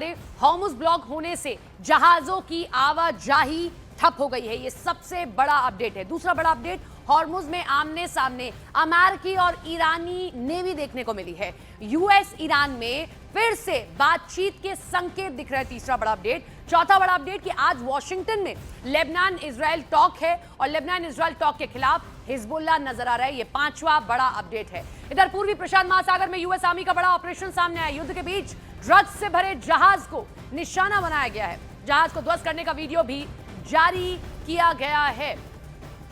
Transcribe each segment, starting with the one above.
दें, Hormuz block होने से जहाजों की आवाजाही ठप हो गई है। ये सबसे बड़ा अपडेट है। दूसरा बड़ा अपडेट, हॉर्मुज में आमने सामने अमेरिकी और ईरानी नेवी देखने को मिली है। यूएस ईरान में फिर से बातचीत के संकेत दिख रहे हैं। तीसरा बड़ा अपडेट। चौथा बड़ा अपडेट कि आज वॉशिंगटन में लेबनान इजराइल टॉक है और लेबनान इजराइल टॉक के खिलाफ हिजबुल्लाह नजर आ रहा है। ये पांचवा बड़ा अपडेट है। इधर पूर्वी प्रशांत महासागर में यूएस आर्मी का बड़ा ऑपरेशन सामने आया। युद्ध के बीच ड्रग्स से भरे जहाज को निशाना बनाया गया है। जहाज को ध्वस्त करने का वीडियो भी जारी किया गया है।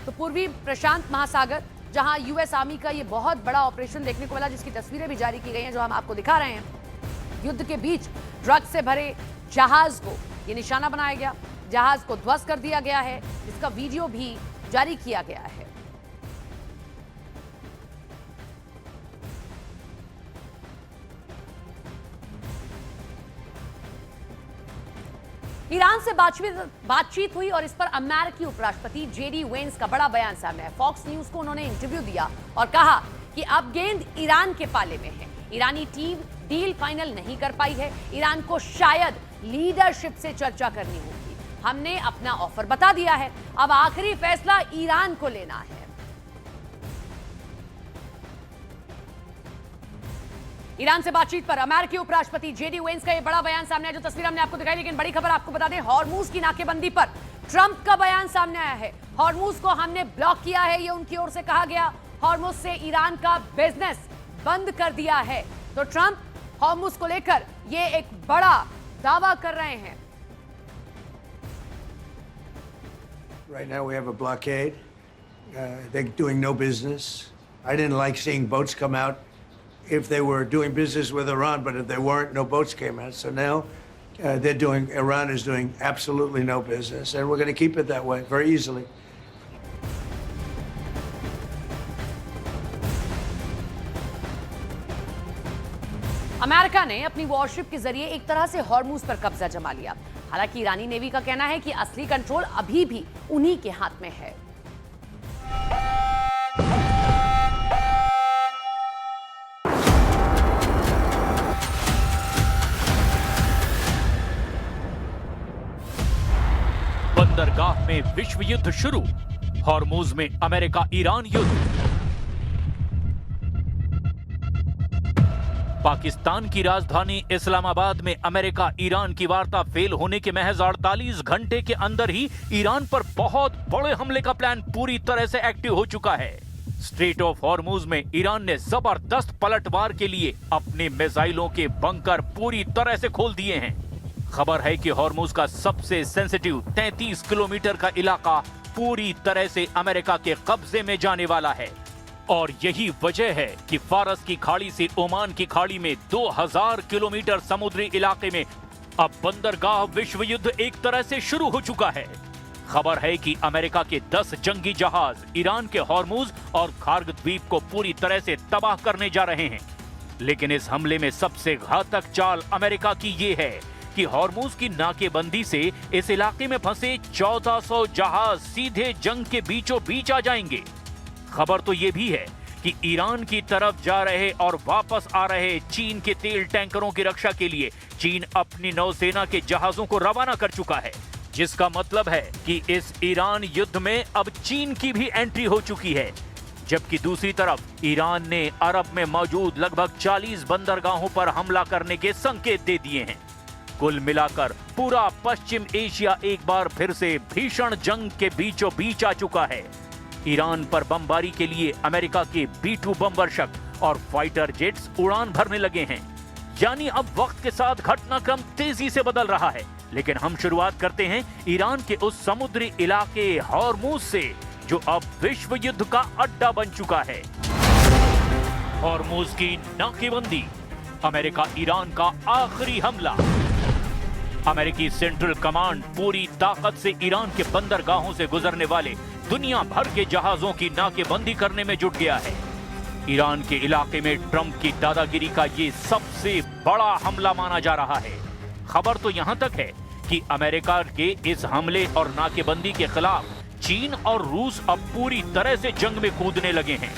तो पूर्वी प्रशांत महासागर जहां यूएस आर्मी का ये बहुत बड़ा ऑपरेशन देखने को मिला, जिसकी तस्वीरें भी जारी की गई हैं, जो हम आपको दिखा रहे हैं। युद्ध के बीच ड्रग्स से भरे जहाज को ये निशाना बनाया गया, जहाज को ध्वस्त कर दिया गया है, जिसका वीडियो भी जारी किया गया है। ईरान से बातचीत हुई और इस पर अमेरिकी उपराष्ट्रपति जेडी वेंस का बड़ा बयान सामने आया। फॉक्स न्यूज को उन्होंने इंटरव्यू दिया और कहा कि अब गेंद ईरान के पाले में है। ईरानी टीम डील फाइनल नहीं कर पाई है। ईरान को शायद लीडरशिप से चर्चा करनी होगी। हमने अपना ऑफर बता दिया है, अब आखिरी फैसला ईरान को लेना है। ईरान से बातचीत पर अमेरिकी उपराष्ट्रपति जेडी वेंस का यह बड़ा बयान सामने आया, जो तस्वीर हमने आपको दिखाई। लेकिन बड़ी खबर आपको बता दें, हॉर्मुज की नाकेबंदी पर ट्रंप का बयान सामने आया है। हॉर्मुज को हमने ब्लॉक किया है, ये उनकी ओर से कहा गया। हॉर्मुज से ईरान का बिजनेस बंद कर दिया है। तो ट्रंप हॉर्मुज को लेकर ये एक बड़ा दावा कर रहे हैं। Right now we have a blockade. They're doing no business. I didn't like seeing boats come out if they were doing business with Iran, but if they weren't, no boats came out. So now Iran is doing absolutely no business, and we're going to keep it that way very easily. America ने अपनी worship के जरिए एक तरह से Hormuz पर कब्जा जमा लिया। हालांकि ईरानी नेवी का कहना है कि असली कंट्रोल अभी भी उन्हीं के हाथ में है। बंदरगाह में विश्व युद्ध शुरू, हॉर्मुज में अमेरिका ईरान युद्ध। पाकिस्तान की राजधानी इस्लामाबाद में अमेरिका ईरान की वार्ता फेल होने के महज 48 घंटे के अंदर ही ईरान पर बहुत बड़े हमले का प्लान पूरी तरह से एक्टिव हो चुका है। स्ट्रेट ऑफ हॉर्मुज में ईरान ने जबरदस्त पलटवार के लिए अपने मिसाइलों के बंकर पूरी तरह से खोल दिए हैं। खबर है कि हॉर्मुज का सबसे सेंसिटिव 33 किलोमीटर का इलाका पूरी तरह से अमेरिका के कब्जे में जाने वाला है। और यही वजह है कि फारस की खाड़ी से ओमान की खाड़ी में 2000 किलोमीटर समुद्री इलाके में अब बंदरगाह विश्व युद्ध एक तरह से शुरू हो चुका है। खबर है कि अमेरिका के 10 जंगी जहाज ईरान के हॉर्मुज और खार्ग द्वीप को पूरी तरह से तबाह करने जा रहे हैं। लेकिन इस हमले में सबसे घातक चाल अमेरिका की ये है कि हॉर्मुज की नाकेबंदी से इस इलाके में फंसे 1400 जहाज सीधे जंग के बीचों बीच आ जाएंगे। खबर तो यह भी है कि ईरान की तरफ जा रहे और वापस आ रहे चीन के तेल टैंकरों की रक्षा के लिए चीन अपनी नौसेना के जहाजों को रवाना कर चुका है, जिसका मतलब है कि इस ईरान युद्ध में अब चीन की भी एंट्री हो चुकी है। जबकि दूसरी तरफ ईरान ने अरब में मौजूद लगभग 40 बंदरगाहों पर हमला करने के संकेत दे दिए हैं। कुल मिलाकर पूरा पश्चिम एशिया एक बार फिर से भीषण जंग के बीचों बीच आ चुका है। ईरान पर बमबारी के लिए अमेरिका के B-2 बमवर्षक और फाइटर जेट्स उड़ान भरने लगे हैं। यानी अब वक्त के साथ घटनाक्रम तेजी से बदल रहा है। लेकिन हम शुरुआत करते हैं ईरान के उस समुद्री इलाके हॉर्मुज से, जो अब विश्व युद्ध का अड्डा बन चुका है। हॉर्मुज की नाकेबंदी, अमेरिका ईरान का आखिरी हमला। अमेरिकी सेंट्रल कमांड पूरी ताकत से ईरान के बंदरगाहों से गुजरने वाले दुनिया भर के जहाजों की नाकेबंदी करने में जुट गया है। ईरान के इलाके में ट्रंप की दादागिरी का ये सबसे बड़ा हमला माना जा रहा है। खबर तो यहां तक है कि अमेरिका के इस हमले और नाकेबंदी के खिलाफ चीन और रूस अब पूरी तरह से जंग में कूदने लगे हैं।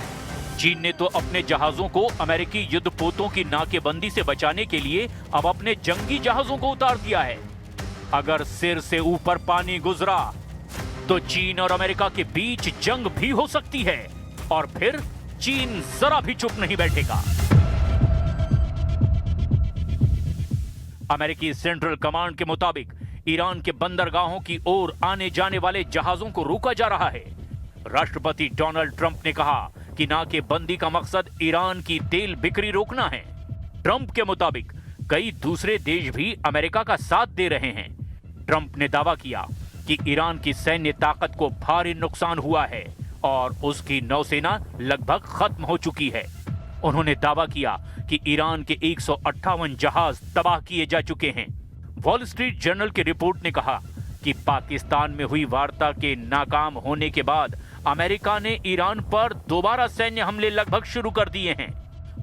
चीन ने तो अपने जहाजों को अमेरिकी युद्धपोतों की नाकेबंदी से बचाने के लिए अब अपने जंगी जहाजों को उतार दिया है। अगर सिर से ऊपर पानी गुजरा तो चीन और अमेरिका के बीच जंग भी हो सकती है और फिर चीन जरा भी चुप नहीं बैठेगा। अमेरिकी सेंट्रल कमांड के मुताबिक ईरान के बंदरगाहों की ओर आने जाने वाले जहाजों को रोका जा रहा है। राष्ट्रपति डोनाल्ड ट्रंप ने कहा कि नाकेबंदी का मकसद ईरान की तेल बिक्री रोकना है। ट्रंप के मुताबिक कई दूसरे देश भी अमेरिका का साथ दे रहे हैं। ट्रंप ने दावा किया कि ईरान की सैन्य ताकत को भारी नुकसान हुआ है और उसकी नौसेना लगभग खत्म हो चुकी है। उन्होंने दावा किया कि ईरान के 158 जहाज तबाह किए जा चुके हैं। वॉल स्ट्रीट जर्नल की रिपोर्ट ने कहा कि पाकिस्तान में हुई वार्ता के नाकाम होने के बाद अमेरिका ने ईरान पर दोबारा सैन्य हमले लगभग शुरू कर दिए हैं।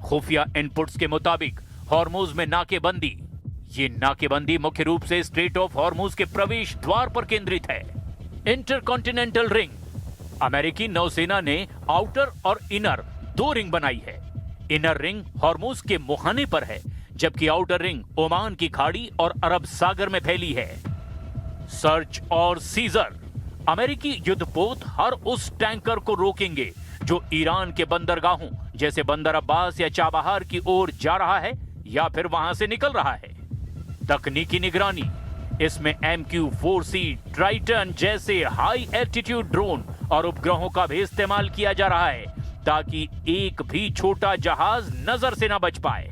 खुफिया इनपुट्स के मुताबिक हॉर्मुज में नाकेबंदी, ये नाकेबंदी मुख्य रूप से स्ट्रेट ऑफ हॉर्मुज के प्रवेश द्वार पर केंद्रित है। इंटरकॉन्टिनेंटल रिंग, अमेरिकी नौसेना ने आउटर और इनर 2 रिंग बनाई है। इनर रिंग हॉर्मुज के मुहाने पर है, जबकि आउटर रिंग ओमान की खाड़ी और अरब सागर में फैली है। सर्च और सीजर, अमेरिकी युद्धपोत हर उस टैंकर को रोकेंगे जो ईरान के बंदरगाहों जैसे बंदर अब्बास या चाबहार की ओर जा रहा है या फिर वहां से निकल रहा है। तकनीकी निगरानी, इसमें MQ-4C ट्राइटन जैसे हाई एल्टीट्यूड ड्रोन और उपग्रहों का भी इस्तेमाल किया जा रहा है ताकि एक भी छोटा जहाज नजर से न बच पाए।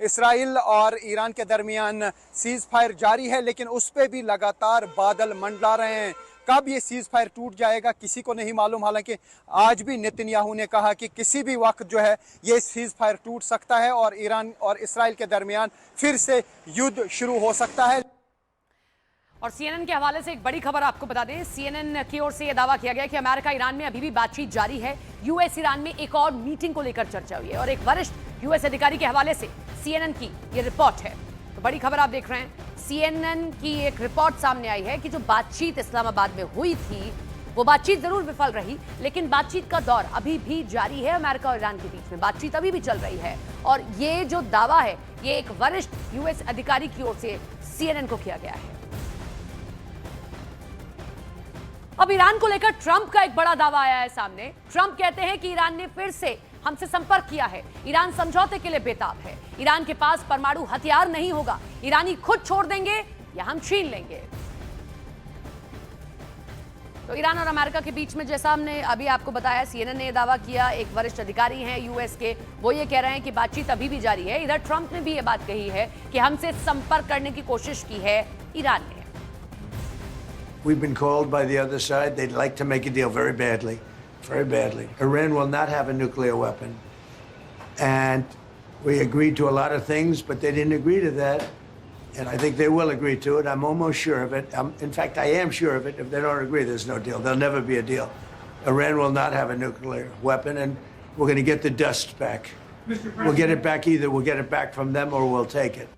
इसराइल और ईरान के दरमियान सीज फायर जारी है, लेकिन उस पर भी लगातार बादल मंडला रहे हैं। कब ये सीज फायर टूट जाएगा किसी को नहीं मालूम। हालांकि आज भी नेतन्याहू ने कहा कि किसी भी वक्त जो है ये सीज फायर टूट सकता है और ईरान और इसराइल के दरमियान फिर से युद्ध शुरू हो सकता है। और CNN के हवाले से एक बड़ी खबर आपको बता दें। CNN की ओर से यह दावा किया गया कि अमेरिका ईरान में अभी भी बातचीत जारी है। यूएस ईरान में एक और मीटिंग को लेकर चर्चा हुई है और एक वरिष्ठ यूएस अधिकारी के हवाले से CNN की यह रिपोर्ट है। तो बड़ी खबर आप देख रहे हैं। CNN की एक रिपोर्ट सामने आई है कि जो बातचीत इस्लामाबाद में हुई थी वो बातचीत जरूर विफल रही, लेकिन बातचीत का दौर अभी भी जारी है। अमेरिका और ईरान के बीच में बातचीत अभी भी चल रही है और ये जो दावा है ये एक वरिष्ठ यूएस अधिकारी की ओर से CNN को किया गया है। अब ईरान को लेकर ट्रंप का एक बड़ा दावा आया है सामने। ट्रंप कहते हैं कि ईरान ने फिर से हमसे संपर्क किया है, ईरान समझौते के लिए बेताब है, ईरान के पास परमाणु हथियार नहीं होगा, ईरानी खुद छोड़ देंगे या हम छीन लेंगे। तो ईरान और अमेरिका के बीच में जैसा हमने अभी आपको बताया, CNN ने दावा किया, एक वरिष्ठ अधिकारी हैं यूएस के, वो ये कह रहे हैं कि बातचीत अभी भी जारी है। इधर ट्रंप ने भी ये बात कही है कि हमसे संपर्क करने की कोशिश की है ईरान ने। We've been called by the other side. They'd like to make a deal very badly, very badly. Iran will not have a nuclear weapon. And we agreed to a lot of things, but they didn't agree to that. And I think they will agree to it. I'm almost sure of it. In fact, I am sure of it. If they don't agree, there's no deal. There'll never be a deal. Iran will not have a nuclear weapon, and we're going to get the dust back. We'll get it back either. We'll get it back from them or we'll take it.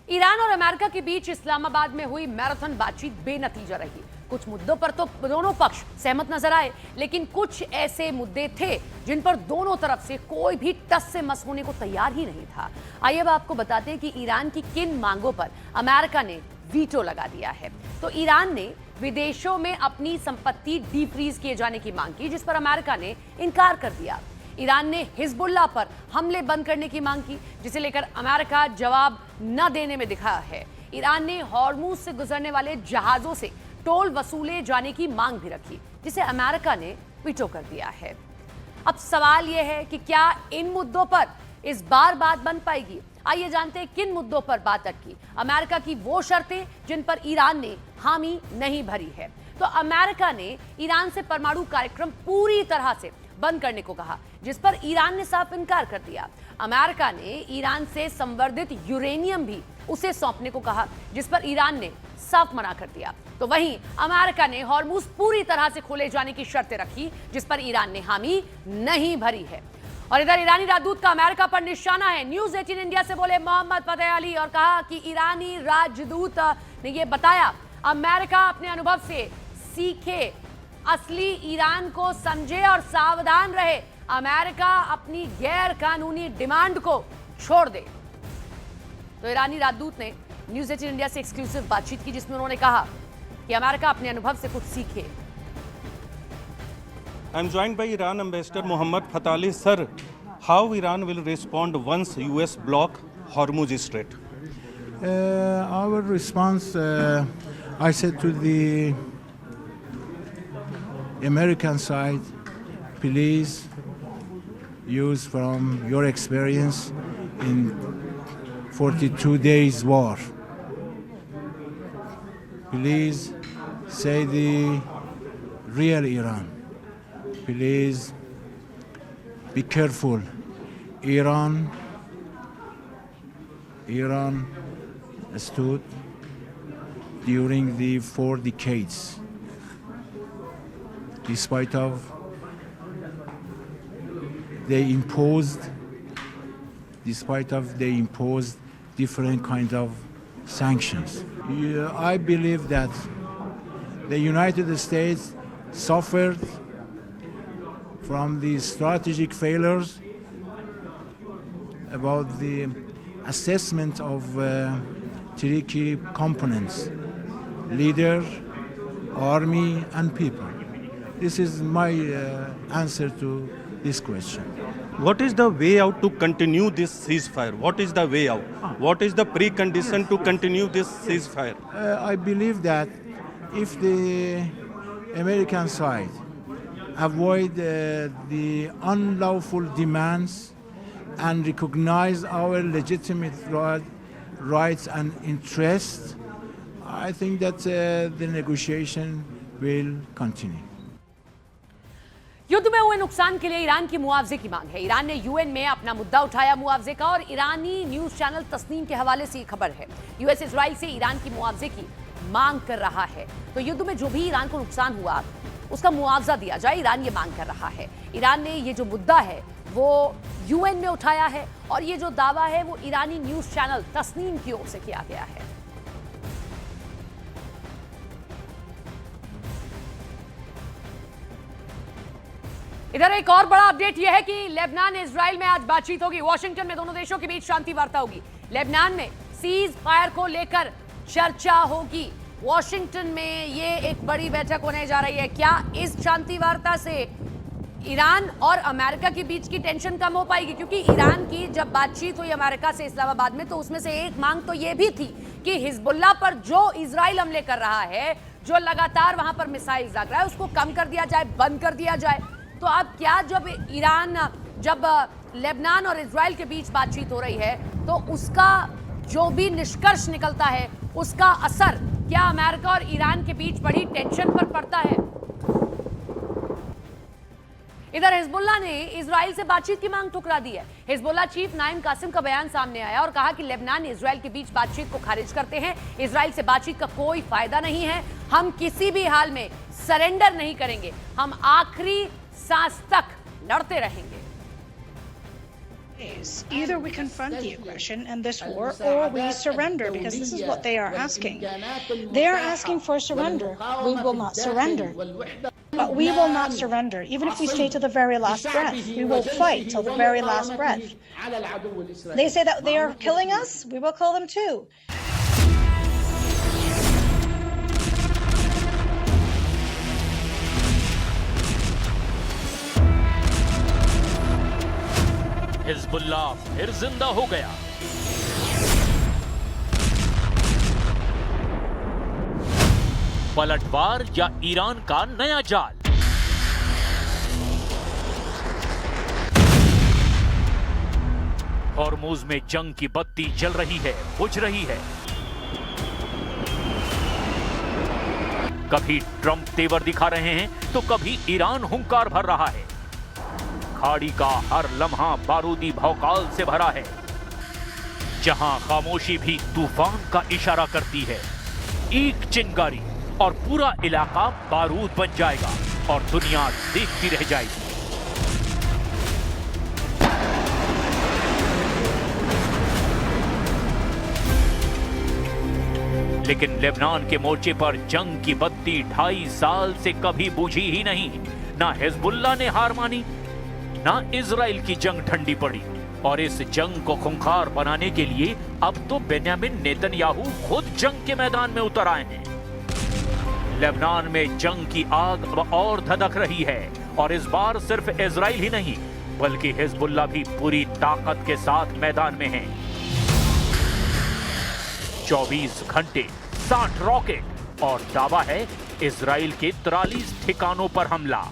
Iran और America के बीच इस्लामाबाद में हुई marathon बातचीत बेनतीजा रही। कुछ मुद्दों पर तो दोनों पक्ष सहमत नजर आए, लेकिन कुछ ऐसे मुद्दे थे जिन पर दोनों तरफ से कोई भी टस से मस होने को तैयार ही नहीं था। आइए अब आपको बताते हैं कि ईरान की किन मांगों पर अमेरिका ने वीटो लगा दिया है। तो ईरान ने विदेशों में अपनी संपत्ति डीफ्रीज किए जाने की मांग की, जिस पर अमेरिका ने इनकार कर दिया। ईरान ने हिजबुल्लाह पर हमले बंद करने की मांग की, जिसे लेकर अमेरिका जवाब न देने में दिखा है। ईरान ने हॉर्मुज से गुजरने वाले जहाजों से टोल वसूले जाने की मांग भी रखी, जिसे अमेरिका ने वीटो कर दिया है। अब सवाल यह है कि क्या इन मुद्दों पर इस बार बात बन पाएगी? आइए जानते हैं किन मुद्दों पर बात अटकी। अमेरिका की वो शर्तें जिन पर ईरान ने हामी नहीं भरी है। तो अमेरिका ने ईरान से परमाणु कार्यक्रम पूरी तरह से बंद करने को कहा, जिस पर ईरान ने साफ इनकार कर दिया। अमेरिका ने ईरान से संवर्धित यूरेनियम भी उसे सौंपने को कहा, जिस पर ईरान ने साफ मना कर दिया। तो वहीं अमेरिका ने हॉर्मुज पूरी तरह से खोले जाने की शर्तें रखी, जिस पर ईरान ने हामी नहीं भरी है। और इधर ईरानी राजदूत का अमेरिका पर निशाना है। न्यूज 18 इंडिया से बोले मोहम्मद फतेह अली और कहा कि ईरानी राजदूत ने यह बताया, अमेरिका अपने अनुभव से सीखे, असली ईरान को समझे और सावधान रहे। अमेरिका अपनी गैर कानूनी डिमांड को छोड़ दे। तो ईरानी राजदूत ने न्यूज 18 इंडिया से एक्सक्लूसिव बातचीत की, जिसमें उन्होंने कहा कि अमेरिका अपने अनुभव से कुछ सीखे। I am joined by Iran Ambassador Mohammad Fateh Ali. Sir, how Iran will respond once US block Hormuz Strait? Our response, I said to the American side, please use from your experience in 42 days war. Please say the real Iran. Please be careful. Iran stood during the 4 decades, despite of they imposed different kind of sanctions. I believe that the United States suffered from the strategic failures about the assessment of three key components: leader, army, and people. This is my answer to this question. What is the way out to continue this ceasefire? What is the way out? What is the precondition to continue this ceasefire? I believe that if the American side avoid the unlawful demands and recognize our legitimate rights and interests, I think that the negotiation will continue. युद्ध में हुए नुकसान के लिए Iran की मुआवजे की मांग है। ईरान ने यूएन में अपना मुद्दा उठाया मुआवजे का, और ईरानी न्यूज चैनल तस्नीम के हवाले से ये खबर है। यूएस इजराइल से ईरान की मुआवजे की मांग कर रहा है। तो युद्ध में जो भी ईरान को नुकसान हुआ उसका मुआवजा दिया जाए, ईरान ये मांग कर रहा है। ईरान ने ये जो मुद्दा है वो यूएन में उठाया है, और ये जो दावा है वो ईरानी न्यूज चैनल तस्नीम की ओर से किया गया है। इधर एक और बड़ा अपडेट यह है कि लेबनान इजराइल में आज बातचीत होगी। वॉशिंगटन में दोनों देशों के बीच शांति वार्ता होगी। लेबनान में सीज फायर को लेकर चर्चा होगी। वॉशिंगटन में ये एक बड़ी बैठक होने जा रही है। क्या इस शांति वार्ता से ईरान और अमेरिका के बीच की टेंशन कम हो पाएगी? क्योंकि ईरान की जब बातचीत हुई अमेरिका से इस्लामाबाद में, तो उसमें से एक मांग तो ये भी थी कि हिजबुल्लाह पर जो इजराइल हमले कर रहा है, जो लगातार वहां पर मिसाइल दाग रहा है, उसको कम कर दिया जाए, बंद कर दिया जाए। तो अब क्या जब लेबनान और इजराइल के बीच बातचीत हो रही है, तो उसका जो भी निष्कर्ष निकलता है, उसका असर क्या अमेरिका और ईरान के बीच बड़ी टेंशन पर पड़ता है? इधर हिजबुल्लाह ने इजराइल से बातचीत की मांग ठुकरा दी है। हिजबुल्लाह चीफ नाइम कासिम का बयान सामने आया और कहा कि लेबनान इजराइल के बीच बातचीत को खारिज करते हैं। इजराइल से बातचीत का कोई फायदा नहीं है। हम किसी भी हाल में सरेंडर नहीं करेंगे। हम आखिरी सांस तक लड़ते रहेंगे। Either we confront the aggression and this war, or we surrender, because this is what they are asking. They are asking for surrender. We will not surrender. But we will not surrender. Even if we stay to the very last breath, we will fight till the very last breath. They say that they are killing us, we will kill them too. Hezbollah फिर जिंदा हो गया। पलटवार या Iran का नया जाल? Hormuz में जंग की बत्ती जल रही है, बुझ रही है। कभी ट्रंप तेवर दिखा रहे हैं तो कभी ईरान हुंकार भर रहा है। खाड़ी का हर लम्हा बारूदी भौकाल से भरा है, जहां खामोशी भी तूफान का इशारा करती है। एक चिंगारी और पूरा इलाका बारूद बन जाएगा और दुनिया देखती रह जाएगी। लेकिन लेबनान के मोर्चे पर जंग की बत्ती 2.5 साल से कभी बुझी ही नहीं। ना हिजबुल्लाह ने हार मानी, ना इजराइल की जंग ठंडी पड़ी। और इस जंग को खूंखार बनाने के लिए अब तो बेन्यामिन नेतन्याहू खुद जंग के मैदान में उतर आए हैं। लेबनान में जंग की आग अब और धधक रही है और इस बार सिर्फ इजराइल ही नहीं बल्कि हिजबुल्लाह भी पूरी ताकत के साथ मैदान में है। 24 घंटे 60 रॉकेट और दावा है इजराइल के 43 ठिकानों पर हमला।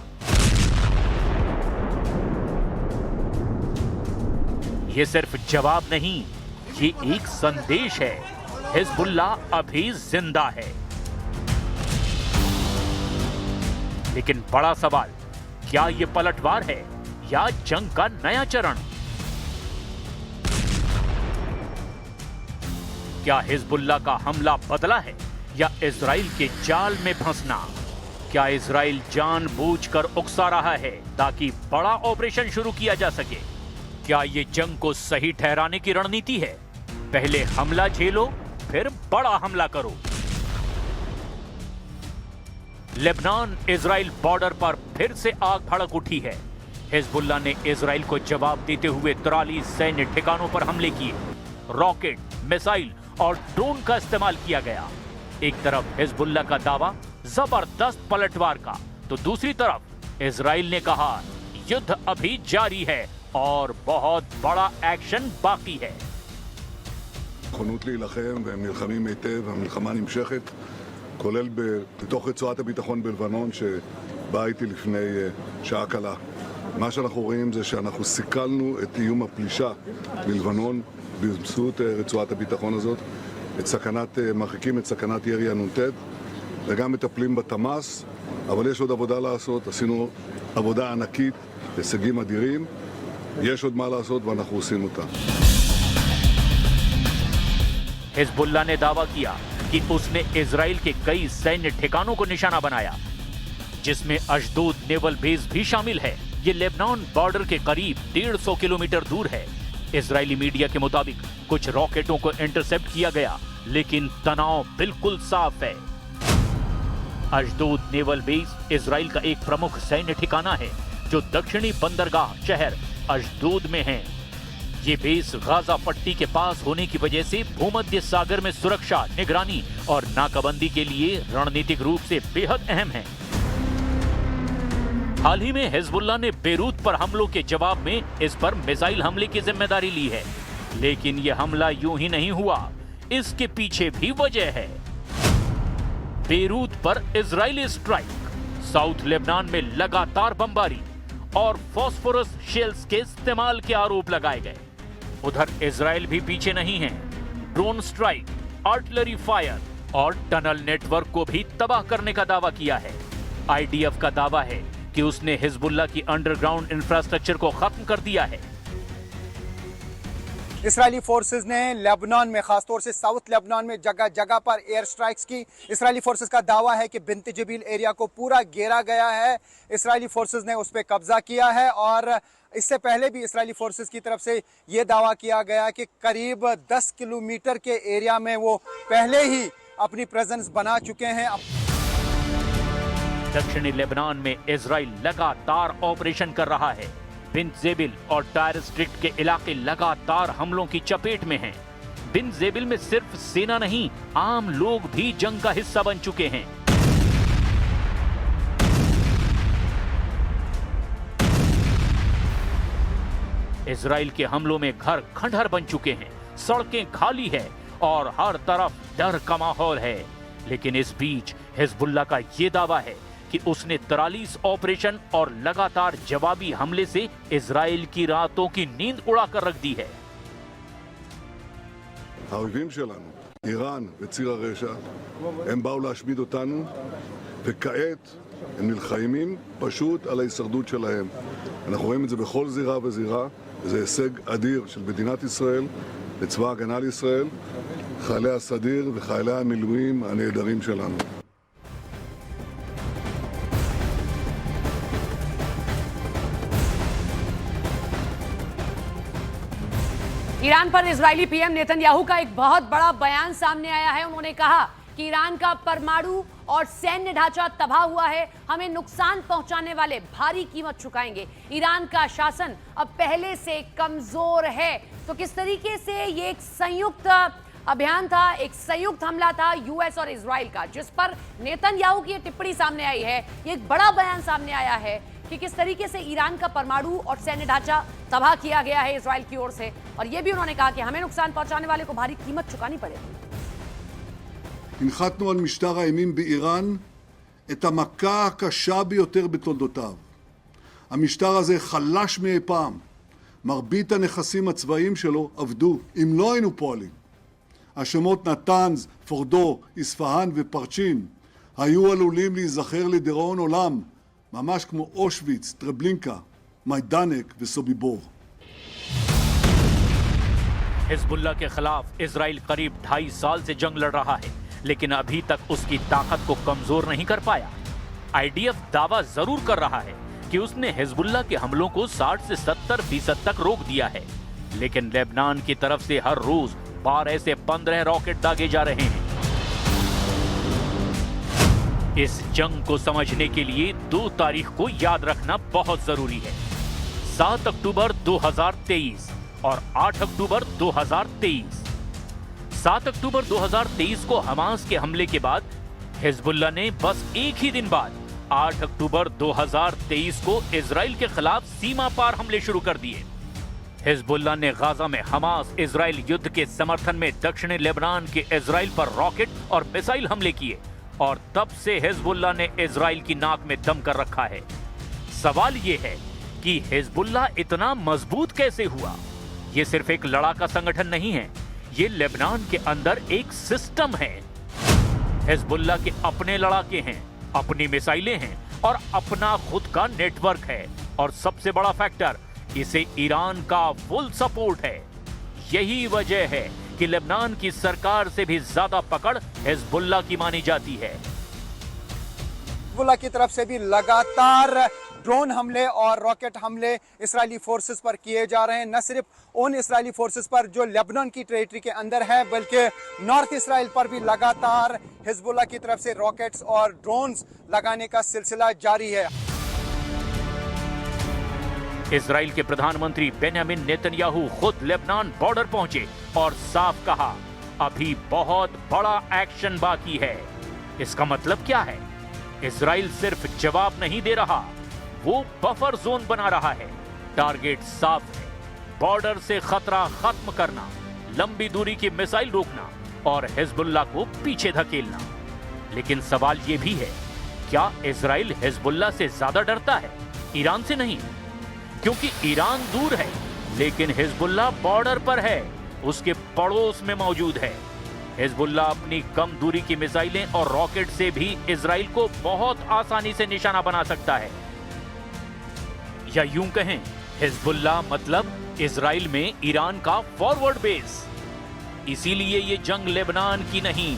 ये सिर्फ जवाब नहीं, ये एक संदेश है। हिजबुल्लाह अभी जिंदा है। लेकिन बड़ा सवाल, क्या ये पलटवार है या जंग का नया चरण? क्या हिजबुल्लाह का हमला बदला है या इजराइल के जाल में फंसना? क्या इजराइल जानबूझकर उकसा रहा है ताकि बड़ा ऑपरेशन शुरू किया जा सके? क्या ये जंग को सही ठहराने की रणनीति है? पहले हमला झेलो, फिर बड़ा हमला करो। लेबनान इजराइल बॉर्डर पर फिर से आग भड़क उठी है। हिजबुल्लाह ने इजराइल को जवाब देते हुए 43 सैन्य ठिकानों पर हमले किए। रॉकेट, मिसाइल और ड्रोन का इस्तेमाल किया गया। एक तरफ हिजबुल्लाह का दावा जबरदस्त पलटवार का, तो दूसरी तरफ इजराइल ने कहा युद्ध अभी जारी है और बहुत बड़ा एक्शन बाकी है। נכונות להילחם והם נלחמים היטב, המלחמה נמשכת, כולל בתוך רצועת הביטחון בלבנון שבאה איתי לפני שעה קלה. מה שאנחנו רואים זה שאנחנו סיכלנו את איום הפלישה ללבנון באמצעות רצועת הביטחון הזאת, מרחיקים את סכנת ירי הנ"ט וגם מטפלים בתמ"ס, אבל יש עוד עבודה לעשות, עשינו עבודה ענקית, הישגים אדירים, יש עוד מה לעשות ואנחנו עושים אותה. हिजबुल्लाह ने दावा किया कि उसने इजराइल के कई सैन्य ठिकानों को निशाना बनाया, जिसमें अशदोद नेवल बेस भी शामिल है। ये लेबनान बॉर्डर के करीब 150 किलोमीटर दूर है। इजरायली मीडिया के मुताबिक कुछ रॉकेटों को इंटरसेप्ट किया गया, लेकिन तनाव बिल्कुल साफ है। अशदोद नेवल बेस इजराइल का एक प्रमुख सैन्य ठिकाना है जो दक्षिणी बंदरगाह शहर अशदोद में है। ये बेस गाजा पट्टी के पास होने की वजह से भूमध्य सागर में सुरक्षा, निगरानी और नाकाबंदी के लिए रणनीतिक रूप से बेहद अहम है। हाल ही में हिजबुल्लाह ने बेरूत पर हमलों के जवाब में इस पर मिसाइल हमले की जिम्मेदारी ली है, लेकिन यह हमला यूं ही नहीं हुआ, इसके पीछे भी वजह है। बेरूत पर इजरायली स्ट्राइक, साउथ लेबनान में लगातार बमबारी और फास्फोरस शेल्स के इस्तेमाल के आरोप लगाए गए। उधर इजराइल भी पीछे नहीं है। ड्रोन स्ट्राइक, आर्टिलरी फायर और टनल नेटवर्क को भी तबाह करने का दावा किया है। आईडीएफ का दावा है कि उसने हिजबुल्लाह की अंडरग्राउंड इंफ्रास्ट्रक्चर को खत्म कर दिया है। इसराइली फोर्सेस ने लेबनान में, खासतौर से साउथ लेबनान में जगह जगह पर एयर स्ट्राइक्स की। इसराइली फोर्सेस का दावा है कि बिन्त जबील एरिया को पूरा घेरा गया है। इसराइली फोर्सेस ने उस पर कब्जा किया है और इससे पहले भी इसराइली फोर्सेस की तरफ से ये दावा किया गया कि करीब 10 किलोमीटर के एरिया में वो पहले ही अपनी प्रेजेंस बना चुके हैं। दक्षिणी लेबनान में इजराइल लगातार ऑपरेशन कर रहा है। बिन जेबिल और टायर स्ट्रिक्ट के इलाके लगातार हमलों की चपेट में हैं। बिन जेबिल में सिर्फ सेना नहीं, आम लोग भी जंग का हिस्सा बन चुके हैं। इजराइल के हमलों में घर खंडहर बन चुके हैं, सड़कें खाली है और हर तरफ डर का माहौल है। लेकिन इस बीच हिजबुल्लाह का यह दावा है कि उसने 43 ऑपरेशन और लगातार जवाबी हमले से इजराइल की रातों की नींद उड़ाकर रख दी है। האויבים שלנו, איראן וציר הרשע, הם באו להשמיד אותנו, וכעת הם נלחמים פשוט על ההישרדות שלהם. אנחנו רואים את זה בכל זירה וזירה, וזה הישג אדיר של מדינת ישראל, לצבא ההגנה לישראל, חיילי הסדיר וחיילי המילואים הנהדרים שלנו. ईरान पर इजरायली पीएम नेतन्याहू का एक बहुत बड़ा बयान सामने आया है। उन्होंने कहा कि ईरान का परमाणु और सैन्य ढांचा तबाह हुआ है, हमें नुकसान पहुंचाने वाले भारी कीमत चुकाएंगे। ईरान का शासन अब पहले से कमजोर है। तो किस तरीके से ये एक संयुक्त अभियान था, एक संयुक्त हमला था यूएस और इजराइल का, जिस पर नेतन्याहू की टिप्पणी सामने आई है। ये एक बड़ा बयान सामने आया है कि किस तरीके से ईरान का परमाणु और सैन्य ढांचा तबाह किया गया है इजराइल की ओर से। और यह भी उन्होंने कहा कि हमें नुकसान पहुंचाने वाले को भारी कीमत चुकानी पड़ेगी। הנחתנו על משטר האימים באיראן את המכה הקשה ביותר בתולדותיו. המשטר הזה חלש מאי פעם. מרבית הנכסים הצבאיים שלו עבדו. אם לא היינו פועלים, השמות נתנז, פורדו, איספהאן ופרצ'ין היו עלולים להיזכר לדיראון עולם, ממש כמו אושוויץ, טרבלינקה, מיידנק וסוביבור. हिजबुल्लाह के खिलाफ इजराइल करीब 2.5 साल से जंग लड़ रहा है, लेकिन अभी तक उसकी ताकत को कमजोर नहीं कर पाया। आईडीएफ दावा जरूर कर रहा है कि उसने हिजबुल्लाह के हमलों को 60 से 70% तक रोक दिया है, लेकिन लेबनान की तरफ से हर रोज 12 से 15 रॉकेट दागे जा रहे हैं। इस जंग को समझने के लिए 2 तारीख को याद रखना बहुत जरूरी है। 7 अक्टूबर 2023 और 8 अक्टूबर 2023। 7 अक्टूबर 2023 को हमास के हमले के बाद हिजबुल्लाह ने बस एक ही दिन बाद 8 अक्टूबर 2023 को इजराइल के खिलाफ सीमा पार हमले शुरू कर दिए। हिजबुल्लाह ने गाजा में हमास इजराइल युद्ध के समर्थन में दक्षिणी लेबनान के इजराइल पर रॉकेट और मिसाइल हमले किए और तब से हिजबुल्लाह ने इजराइल की नाक में दम कर रखा है। सवाल यह है कि हिजबुल्लाह इतना मजबूत कैसे हुआ? ये सिर्फ एक लड़ाका संगठन नहीं है, ये लेबनान के अंदर एक सिस्टम है। हिजबुल्लाह के अपने लड़ाके हैं, अपनी मिसाइलें हैं और अपना खुद का नेटवर्क है। और सबसे बड़ा फैक्टर, इसे ईरान का फुल सपोर्ट है। यही वजह है कि लेबनान की सरकार से भी ज्यादा पकड़ हिजबुल्लाह की मानी जाती है। हिजबुल्लाह की तरफ से भी लगातार ड्रोन हमले और रॉकेट हमले इजरायली फोर्सेस पर किए जा रहे हैं। न सिर्फ उन इजरायली फोर्सेस पर जो लेबनान की टेरिटरी के अंदर है, बल्कि नॉर्थ इसराइल पर भी लगातार हिजबुल्लाह की तरफ से रॉकेट्स और ड्रोन्स लगाने का सिलसिला जारी है। इजराइल के प्रधानमंत्री बेंयामिन नेतन्याहू खुद लेबनान बॉर्डर पहुंचे और साफ कहा, अभी बहुत बड़ा एक्शन बाकी है। इसका मतलब क्या है? इजराइल सिर्फ जवाब नहीं दे रहा, वो बफर जोन बना रहा है। टारगेट साफ है, बॉर्डर से खतरा खत्म करना, लंबी दूरी की मिसाइल रोकना और हिजबुल्लाह को पीछे धकेलना। लेकिन सवाल ये भी है, क्या इजराइल हिजबुल्लाह से ज्यादा डरता है? ईरान से नहीं, क्योंकि ईरान दूर है, लेकिन हिजबुल्लाह बॉर्डर पर है, उसके पड़ोस में मौजूद है। हिजबुल्लाह अपनी कम दूरी की मिसाइलें और रॉकेट से भी इजराइल को बहुत आसानी से निशाना बना सकता है। या यूं कहें, हिजबुल्लाह मतलब इजराइल में ईरान का फॉरवर्ड बेस। इसीलिए ये जंग लेबनान की नहीं,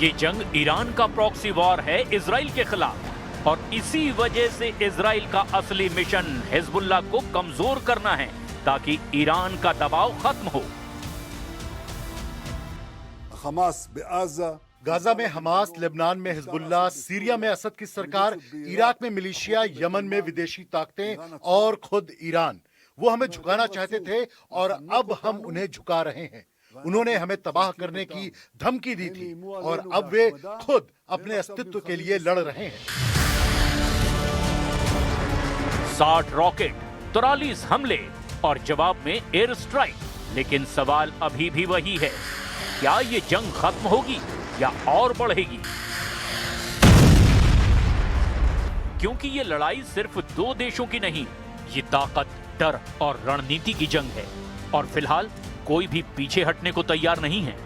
ये जंग ईरान का प्रॉक्सी वॉर है इजराइल के खिलाफ। और इसी वजह से इजराइल का असली मिशन हिजबुल्लाह को कमजोर करना है, ताकि ईरान का दबाव खत्म हो। हमास बेआज़ा, गाजा में हमास, लेबनान में हिजबुल्लाह, सीरिया में असद की सरकार, इराक में मिलिशिया, यमन में विदेशी ताकतें और खुद ईरान, वो हमें झुकाना चाहते थे और अब हम उन्हें झुका रहे हैं। उन्होंने हमें तबाह करने की धमकी दी थी और अब वे खुद अपने अस्तित्व के लिए लड़ रहे हैं। 60 रॉकेट, 43 हमले और जवाब में एयर स्ट्राइक। लेकिन सवाल अभी भी वही है, क्या ये जंग खत्म होगी या और बढ़ेगी? क्योंकि ये लड़ाई सिर्फ 2 देशों की नहीं, ये ताकत, डर और रणनीति की जंग है। और फिलहाल कोई भी पीछे हटने को तैयार नहीं है।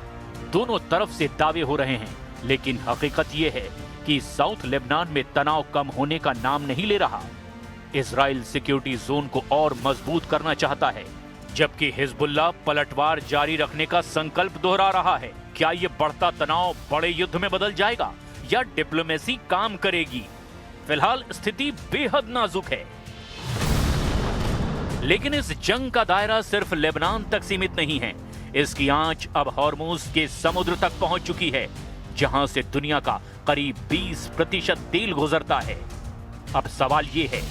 दोनों तरफ से दावे हो रहे हैं, लेकिन हकीकत ये है कि साउथ लेबनान में तनाव कम होने का नाम नहीं ले रहा। इजराइल सिक्योरिटी जोन को और मजबूत करना चाहता है, जबकि हिजबुल्लाह पलटवार जारी रखने का संकल्प दोहरा रहा है। क्या ये बढ़ता तनाव बड़े युद्ध में बदल जाएगा या डिप्लोमेसी काम करेगी? फिलहाल स्थिति बेहद नाजुक है, लेकिन इस जंग का दायरा सिर्फ लेबनान तक सीमित नहीं है। इसकी आंच अब हॉर्मुज के समुद्र तक पहुंच चुकी है, जहां से दुनिया का करीब 20% तेल गुजरता है। अब सवाल यह है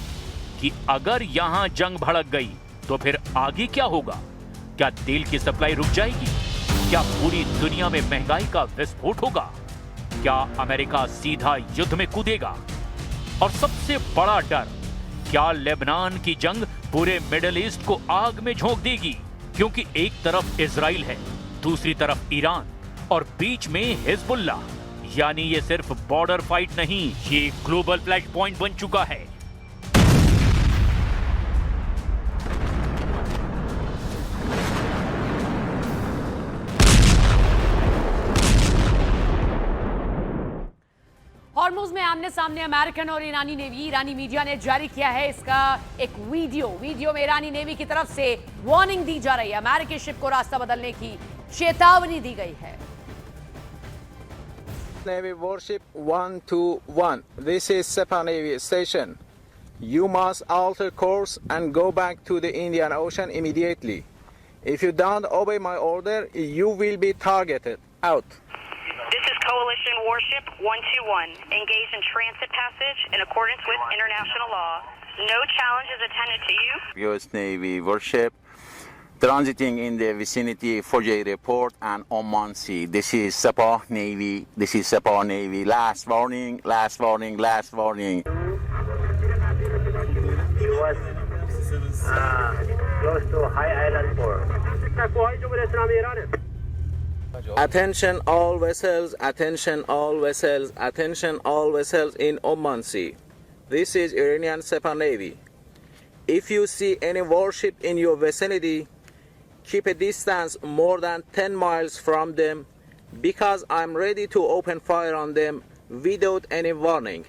कि अगर यहां जंग भड़क गई तो फिर आगे क्या होगा? क्या तेल की सप्लाई रुक जाएगी? क्या पूरी दुनिया में महंगाई का विस्फोट होगा? क्या अमेरिका सीधा युद्ध में कूदेगा? और सबसे बड़ा डर, क्या लेबनान की जंग पूरे मिडिल ईस्ट को आग में झोंक देगी? क्योंकि एक तरफ इजराइल है, दूसरी तरफ ईरान और बीच में हिजबुल्लाह। यानी ये सिर्फ बॉर्डर फाइट नहीं, ये ग्लोबल फ्लैश पॉइंट बन चुका है। हॉर्मुज में आमने सामने अमेरिकन और ईरानी नेवी। ईरानी मीडिया ने जारी किया है इसका एक वीडियो में ईरानी नेवी की तरफ से वार्निंग दी जा रही है, अमेरिकी शिप को रास्ता बदलने की चेतावनी दी गई है। Navy warship 121. This is Sepah Navy station. You must alter course and go back to the Indian Ocean immediately. If you don't obey my order, you will be targeted. Out. This is Coalition Warship 121, engaged in transit passage in accordance with international law. No challenge is attended to you. U.S. Navy warship transiting in the vicinity for J report and Oman Sea. This is Sepah Navy. This is Sepah Navy. Last warning, last warning, last warning. He was close to High Island Port. Attention all vessels, attention all vessels, attention all vessels in Oman Sea. This is Iranian Sepah Navy. If you see any warship in your vicinity, keep a distance more than 10 miles from them because I'm ready to open fire on them without any warning.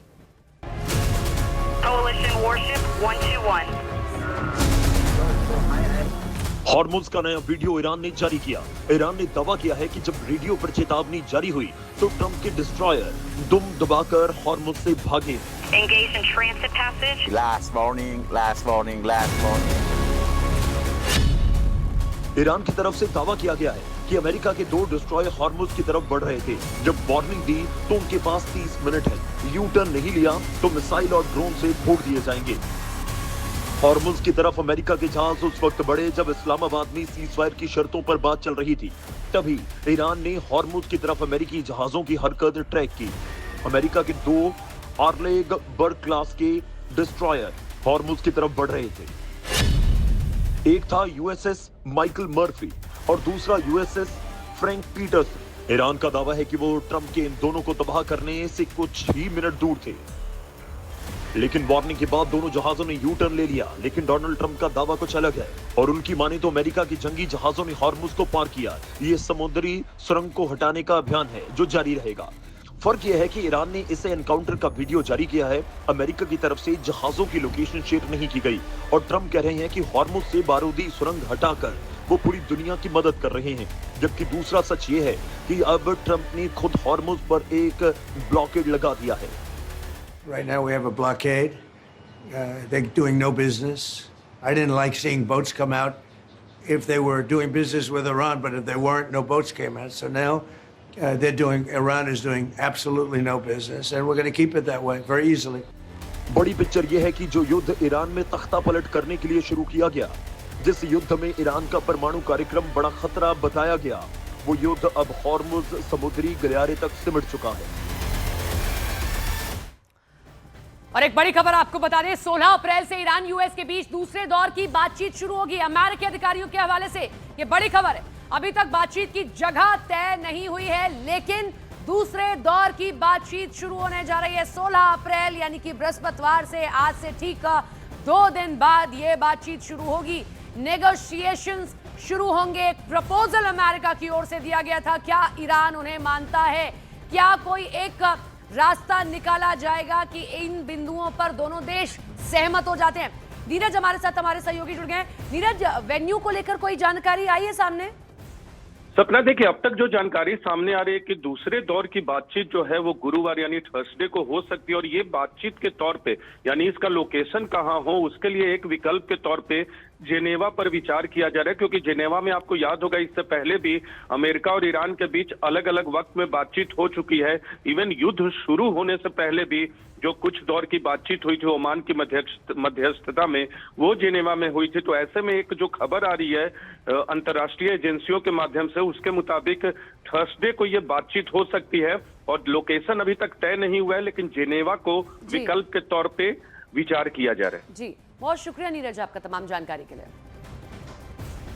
Coalition Warship 121. Hormuz का नया video Iran ने जारी किया। Iran ने दावा किया है कि जब रेडियो पर चेतावनी जारी हुई तो ट्रंप के डिस्ट्रॉयर दुम दबाकर हॉर्मुज से भागे। Engaged in transit passage. Last warning, last warning, last warning. Iran की तरफ से दावा किया गया है कि अमेरिका के 2 डिस्ट्रॉयर हॉर्मुज की तरफ बढ़ रहे थे। जब वार्निंग दी तो उनके पास 30 मिनट है। यू टर्न नहीं लिया तो मिसाइल और ड्रोन से फोड़ दिए जाएंगे। हॉर्मुज की तरफ अमेरिका के जहाज उस वक्त बढ़े जब इस्लामाबाद में सीजफायर की शर्तों पर बात चल रही थी। तभी ईरान ने हॉर्मुज की तरफ अमेरिकी जहाजों की हरकत ट्रैक की। अमेरिका के 2 आर्लेग बर्ग क्लास के डिस्ट्रॉयर हॉर्मुज की तरफ बढ़ रहे थे। एक था यूएसएस माइकल मर्फी और दूसरा यूएसएस फ्रैंक पीटर्स। ईरान का दावा है कि वो ट्रंप के इन दोनों को तबाह करने से कुछ ही मिनट दूर थे, लेकिन वार्निंग के बाद दोनों जहाजों ने यू टर्न ले लिया। लेकिन डोनाल्ड ट्रंप का दावा कुछ अलग है और उनकी माने तो अमेरिका की जंगी जहाजों ने हॉर्मुज को पार किया। ये समुद्री सुरंग को हटाने का अभियान है जो जारी रहेगा। फर्क यह है कि ईरान ने इसे एनकाउंटर का वीडियो जारी किया है। अमेरिका की तरफ से जहाजों की लोकेशन शेयर नहीं की गई और ट्रंप कह रहे हैं कि हॉर्मुज से बारूदी सुरंग हटाकर वो पूरी दुनिया की मदद कर रहे हैं। जबकि दूसरा सच ये है कि अब ट्रंप ने खुद हॉर्मुज पर एक ब्लॉकेड लगा दिया है। Right now we have a blockade. They're doing no business. I didn't like seeing boats come out if they were doing business with Iran, but if they weren't, no boats came out. So now Iran is doing absolutely no business, and we're going to keep it that way very easily. बड़ी picture यह है कि जो युद्ध Iran में तख्ता पलट करने के लिए शुरू किया गया, जिस युद्ध में ईरान का परमाणु कार्यक्रम बड़ा खतरा बताया गया, वो युद्ध अब हॉर्मुज समुद्री गलियारे तक सिमट चुका है। और एक बड़ी खबर आपको बता दें, 16 अप्रैल से ईरान यूएस के बीच दूसरे दौर की बातचीत शुरू होगी। अमेरिकी अधिकारियों के हवाले से ये बड़ी खबर है। अभी तक बातचीत की जगह तय नहीं हुई है, लेकिन दूसरे दौर की बातचीत शुरू होने जा रही है 16 अप्रैल यानी कि बृहस्पतिवार से, आज से ठीक 2 दिन बाद ये बातचीत शुरू होगी। नेगोशिएशंस शुरू होंगे। एक प्रपोजल अमेरिका की ओर से दिया गया था। क्या ईरान उन्हें मानता है? क्या कोई एक रास्ता निकाला जाएगा कि इन बिंदुओं पर दोनों देश सहमत हो जाते हैं। नीरज हमारे साथ, हमारे सहयोगी जुड़ गए हैं। नीरज, वेन्यू को लेकर कोई जानकारी आई है सामने? सपना, देखिए अब तक जो जानकारी सामने आ रही है कि दूसरे दौर की बातचीत जो है वो गुरुवार यानी थर्सडे को हो सकती है, और ये बातचीत के तौर पे यानी इसका लोकेशन कहाँ हो उसके लिए एक विकल्प के तौर पे जेनेवा पर विचार किया जा रहा है, क्योंकि जेनेवा में आपको याद होगा इससे पहले भी अमेरिका और ईरान के बीच अलग अलग वक्त में बातचीत हो चुकी है। इवन युद्ध शुरू होने से पहले भी जो कुछ दौर की बातचीत हुई थी ओमान की मध्यस्थता में, वो जेनेवा में हुई थी। तो ऐसे में एक जो खबर आ रही है अंतर्राष्ट्रीय एजेंसियों के माध्यम से, उसके मुताबिक थर्सडे को ये बातचीत हो सकती है, और लोकेशन अभी तक तय नहीं हुआ है, लेकिन जेनेवा को विकल्प के तौर पे विचार किया जा रहा है। जी, बहुत शुक्रिया नीरज आपका तमाम जानकारी के लिए।